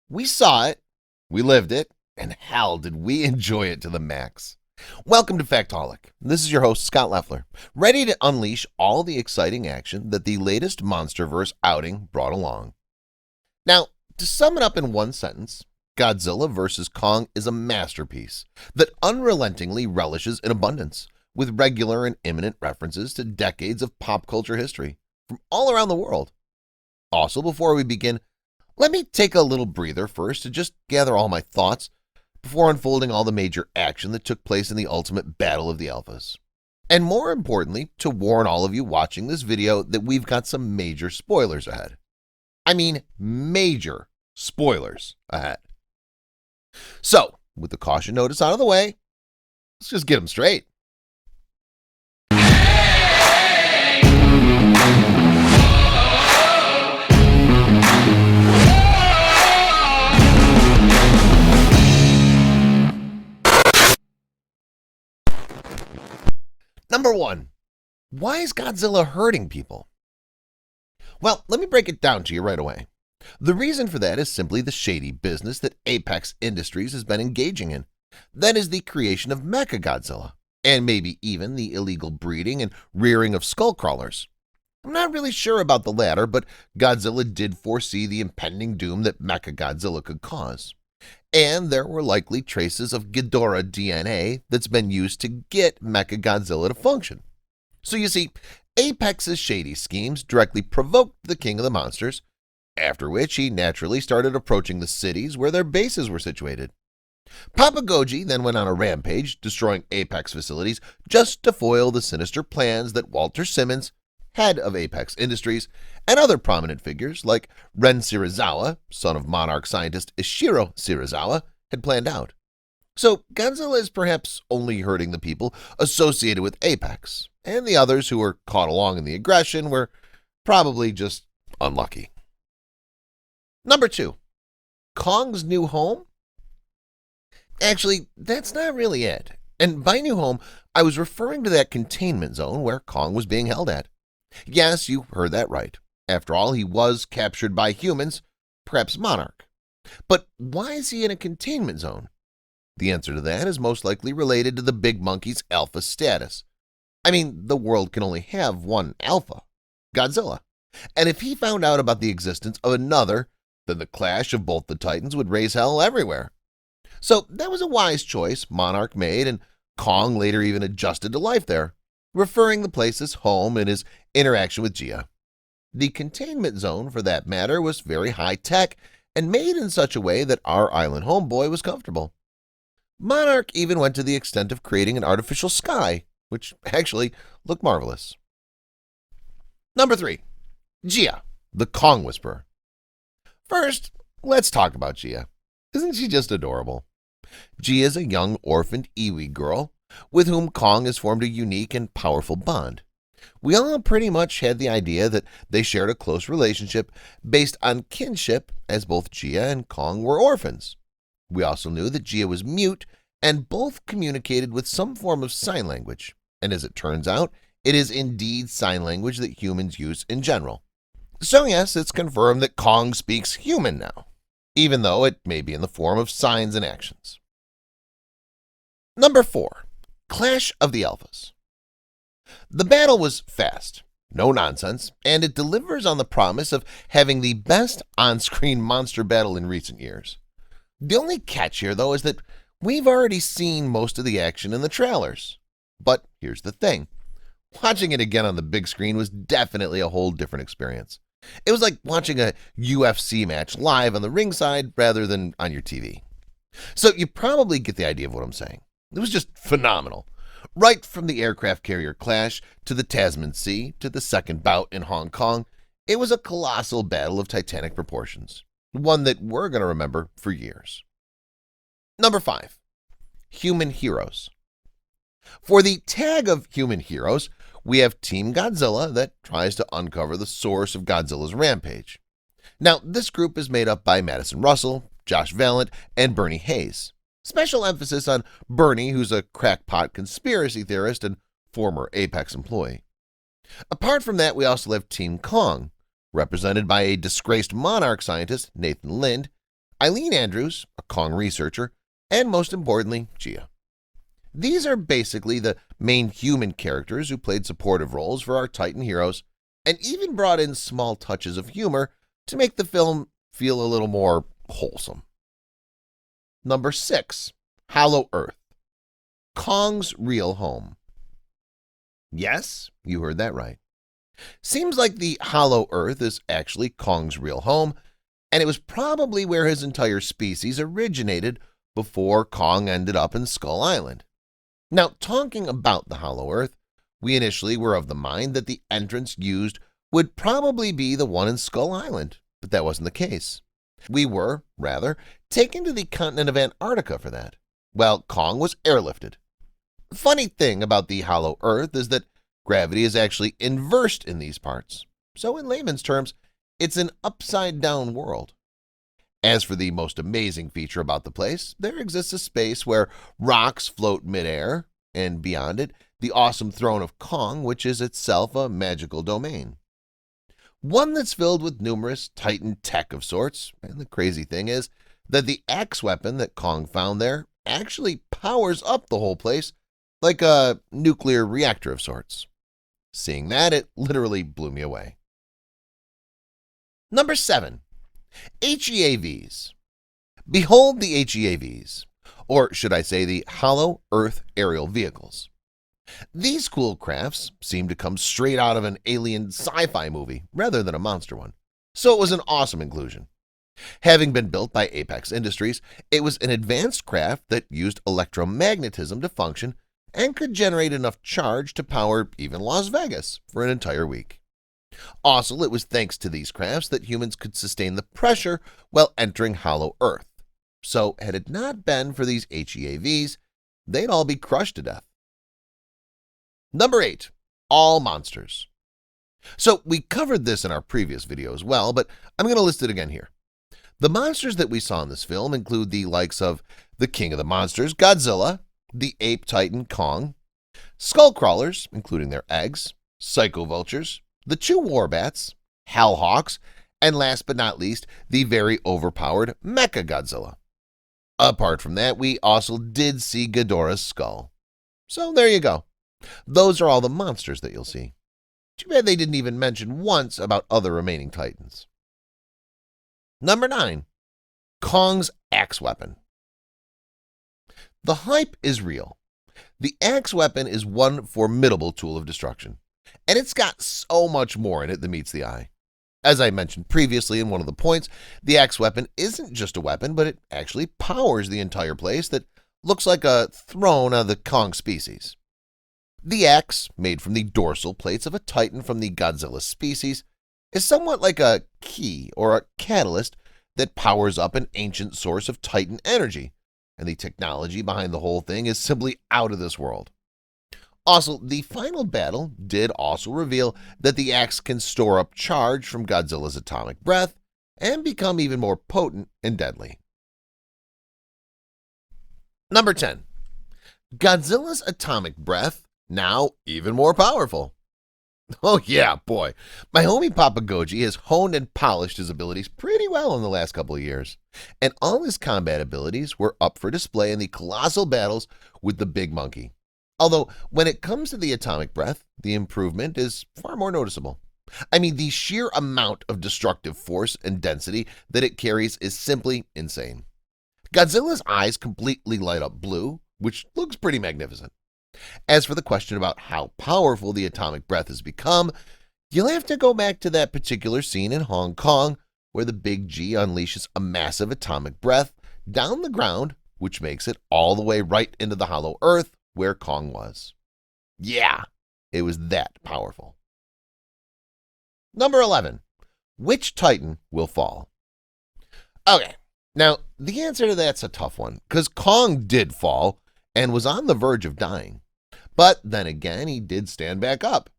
We saw it, we lived it, and hell did we enjoy it to the max. Welcome to Factaholic. This is your host, Scott Leffler, ready to unleash all the exciting action that the latest Monsterverse outing brought along. Now, to sum it up in one sentence, Godzilla vs. Kong is a masterpiece that unrelentingly relishes in abundance, with regular and imminent references to decades of pop culture history from all around the world. Also, before we begin, let me take a little breather first to just gather all my thoughts before unfolding all the major action that took place in the ultimate battle of the Alphas. And more importantly, to warn all of you watching this video that we've got some major spoilers ahead. I mean, major spoilers ahead. So, with the caution notice out of the way, let's just get them straight. Number 1. Why is Godzilla hurting people? Well, let me break it down to you right away. The reason for that is simply the shady business that Apex Industries has been engaging in. That is the creation of Mechagodzilla, and maybe even the illegal breeding and rearing of skullcrawlers. I'm not really sure about the latter, but Godzilla did foresee the impending doom that Mechagodzilla could cause. And there were likely traces of Ghidorah DNA that's been used to get Mechagodzilla to function. So you see, Apex's shady schemes directly provoked the king of the monsters, after which he naturally started approaching the cities where their bases were situated. Papa Goji then went on a rampage, destroying Apex facilities just to foil the sinister plans that Walter Simmons, head of Apex Industries, and other prominent figures like Ren Shirazawa, son of Monarch scientist Ishiro Shirazawa, had planned out. So Godzilla is perhaps only hurting the people associated with Apex, and the others who were caught along in the aggression were probably just unlucky. Number 2. Kong's new home? Actually, that's not really it. And by new home, I was referring to that containment zone where Kong was being held at. Yes, you heard that right. After all, he was captured by humans, perhaps Monarch. But why is he in a containment zone? The answer to that is most likely related to the big monkey's alpha status. I mean, the world can only have one alpha, Godzilla. And if he found out about the existence of another, then the clash of both the titans would raise hell everywhere. So that was a wise choice Monarch made, and Kong later even adjusted to life there, referring the place as home in his interaction with Gia. The containment zone, for that matter, was very high-tech and made in such a way that our island homeboy was comfortable. Monarch even went to the extent of creating an artificial sky, which actually looked marvelous. Number 3. Gia, the Kong Whisperer. First, let's talk about Gia. Isn't she just adorable? Gia is a young orphaned Iwi girl with whom Kong has formed a unique and powerful bond. We all pretty much had the idea that they shared a close relationship based on kinship, as both Gia and Kong were orphans. We also knew that Gia was mute and both communicated with some form of sign language, and as it turns out, it is indeed sign language that humans use in general. So yes, it's confirmed that Kong speaks human now, even though it may be in the form of signs and actions. Number 4. Clash of the Alphas. The battle was fast, no nonsense, and it delivers on the promise of having the best on-screen monster battle in recent years. The only catch here, though, is that we've already seen most of the action in the trailers. But here's the thing. Watching it again on the big screen was definitely a whole different experience. It was like watching a UFC match live on the ringside rather than on your TV. So you probably get the idea of what I'm saying. It was just phenomenal. Right from the aircraft carrier clash to the Tasman Sea to the second bout in Hong Kong, it was a colossal battle of titanic proportions, one that we're going to remember for years. Number 5. Human Heroes. For the tag of human heroes, we have Team Godzilla that tries to uncover the source of Godzilla's rampage. Now, this group is made up by Madison Russell, Josh Valent, and Bernie Hayes. Special emphasis on Bernie, who's a crackpot conspiracy theorist and former Apex employee. Apart from that, we also have Team Kong, represented by a disgraced Monarch scientist, Nathan Lind, Eileen Andrews, a Kong researcher, and most importantly, Gia. These are basically the main human characters who played supportive roles for our Titan heroes and even brought in small touches of humor to make the film feel a little more wholesome. Number 6. Hollow Earth, Kong's real home. Yes, you heard that right. Seems like the Hollow Earth is actually Kong's real home, and it was probably where his entire species originated before Kong ended up in Skull Island. Now, talking about the Hollow Earth, we initially were of the mind that the entrance used would probably be the one in Skull Island, but that wasn't the case. We were, rather, taken to the continent of Antarctica for that. Well, Kong was airlifted. Funny thing about the Hollow Earth is that gravity is actually inversed in these parts. So in layman's terms, it's an upside-down world. As for the most amazing feature about the place, there exists a space where rocks float midair, and beyond it, the awesome throne of Kong, which is itself a magical domain. One that's filled with numerous Titan tech of sorts, and the crazy thing is that the axe weapon that Kong found there actually powers up the whole place like a nuclear reactor of sorts. Seeing that, it literally blew me away. Number 7. HEAVs. Behold the HEAVs, or should I say the Hollow Earth Aerial Vehicles. These cool crafts seem to come straight out of an alien sci-fi movie rather than a monster one, so it was an awesome inclusion. Having been built by Apex Industries, it was an advanced craft that used electromagnetism to function and could generate enough charge to power even Las Vegas for an entire week. Also, it was thanks to these crafts that humans could sustain the pressure while entering Hollow Earth. So, had it not been for these HEAVs, they'd all be crushed to death. Number 8. All monsters. So, we covered this in our previous video as well, but I'm going to list it again here. The monsters that we saw in this film include the likes of the King of the Monsters, Godzilla, the Ape Titan Kong, Skull Crawlers, including their eggs, Psycho Vultures, the Chew Warbats, Hellhawks, and last but not least, the very overpowered Mechagodzilla. Apart from that, we also did see Ghidorah's skull. So there you go. Those are all the monsters that you'll see. Too bad they didn't even mention once about other remaining Titans. Number 9. Kong's axe weapon. The hype is real. The axe weapon is one formidable tool of destruction, and it's got so much more in it than meets the eye. As I mentioned previously in one of the points, the axe weapon isn't just a weapon, but it actually powers the entire place that looks like a throne of the Kong species. The axe, made from the dorsal plates of a Titan from the Godzilla species, is somewhat like a key or a catalyst that powers up an ancient source of Titan energy, and the technology behind the whole thing is simply out of this world. Also, the final battle did also reveal that the axe can store up charge from Godzilla's atomic breath and become even more potent and deadly. Number 10. Godzilla's atomic breath, now even more powerful. Oh yeah, boy. My homie Papa Goji has honed and polished his abilities pretty well in the last couple of years, and all his combat abilities were up for display in the colossal battles with the big monkey. Although, when it comes to the atomic breath, the improvement is far more noticeable. I mean, the sheer amount of destructive force and density that it carries is simply insane. Godzilla's eyes completely light up blue, which looks pretty magnificent. As for the question about how powerful the atomic breath has become, you'll have to go back to that particular scene in Hong Kong where the Big G unleashes a massive atomic breath down the ground, which makes it all the way right into the Hollow Earth where Kong was. Yeah, it was that powerful. Number 11. Which Titan will fall? Okay, now the answer to that's a tough one, because Kong did fall and was on the verge of dying. But then again, he did stand back up,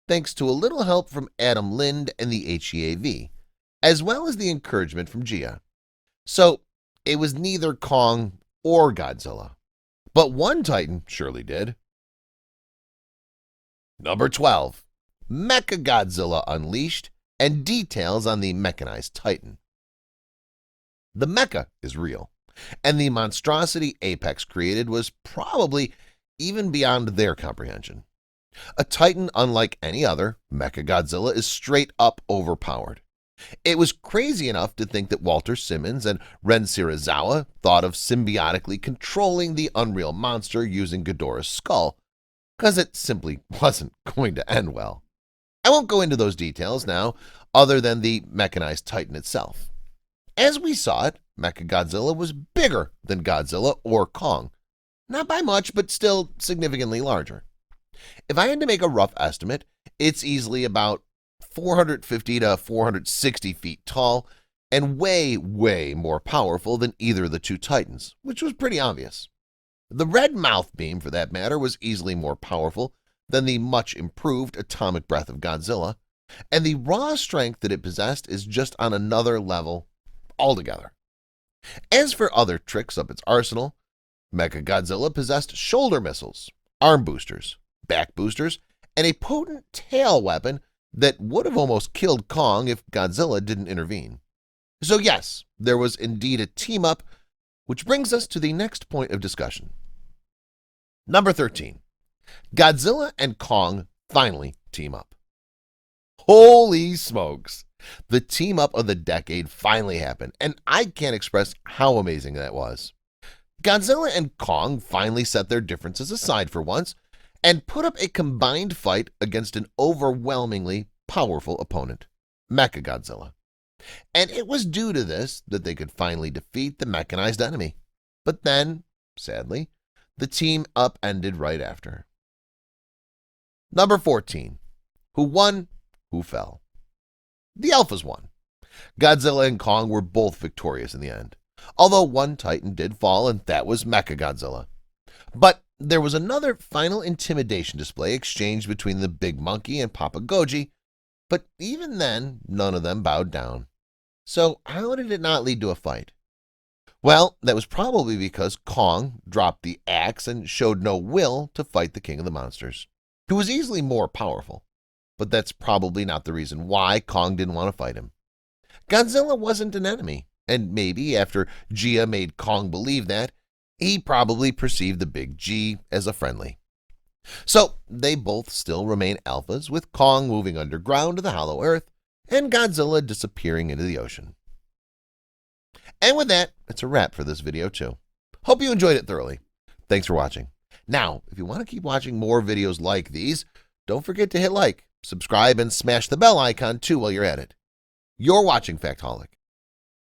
thanks to a little help from Adam Lind and the HEAV, as well as the encouragement from Gia. So it was neither Kong or Godzilla. But one Titan surely did. Number 12. Mechagodzilla Unleashed and details on the mechanized Titan. The mecha is real, and the monstrosity Apex created was probably even beyond their comprehension. A titan unlike any other, Mechagodzilla is straight up overpowered. It was crazy enough to think that Walter Simmons and Ren Serizawa thought of symbiotically controlling the unreal monster using Ghidorah's skull, because it simply wasn't going to end well. I won't go into those details now, other than the mechanized titan itself. As we saw it, Mechagodzilla was bigger than Godzilla or Kong. Not by much, but still significantly larger. If I had to make a rough estimate, it's easily about 450 to 460 feet tall and way more powerful than either of the two titans, which was pretty obvious. The red mouth beam, for that matter, was easily more powerful than the much improved atomic breath of Godzilla, and the raw strength that it possessed is just on another level altogether. As for other tricks up its arsenal, Mechagodzilla possessed shoulder missiles, arm boosters, back boosters, and a potent tail weapon that would have almost killed Kong if Godzilla didn't intervene. So yes, there was indeed a team-up, which brings us to the next point of discussion. Number 13. Godzilla and Kong finally team up. Holy smokes! The team-up of the decade finally happened, and I can't express how amazing that was. Godzilla and Kong finally set their differences aside for once and put up a combined fight against an overwhelmingly powerful opponent, Mechagodzilla. And it was due to this that they could finally defeat the mechanized enemy. But then, sadly, the team-up ended right after. Number 14. Who won? Who fell? The Alphas won. Godzilla and Kong were both victorious in the end, although one titan did fall, and that was Mechagodzilla. But there was another final intimidation display exchanged between the Big Monkey and Papa Goji, but even then, none of them bowed down. So how did it not lead to a fight? Well, that was probably because Kong dropped the axe and showed no will to fight the King of the Monsters, who was easily more powerful. But that's probably not the reason why Kong didn't want to fight him. Godzilla wasn't an enemy, and maybe after Gia made Kong believe that, he probably perceived the big G as a friendly. So they both still remain alphas, with Kong moving underground to the hollow earth and Godzilla disappearing into the ocean. And with that, it's a wrap for this video too. Hope you enjoyed it thoroughly. Thanks for watching. Now, if you want to keep watching more videos like these, don't forget to hit like, subscribe, and smash the bell icon too while you're at it. You're watching Factholic.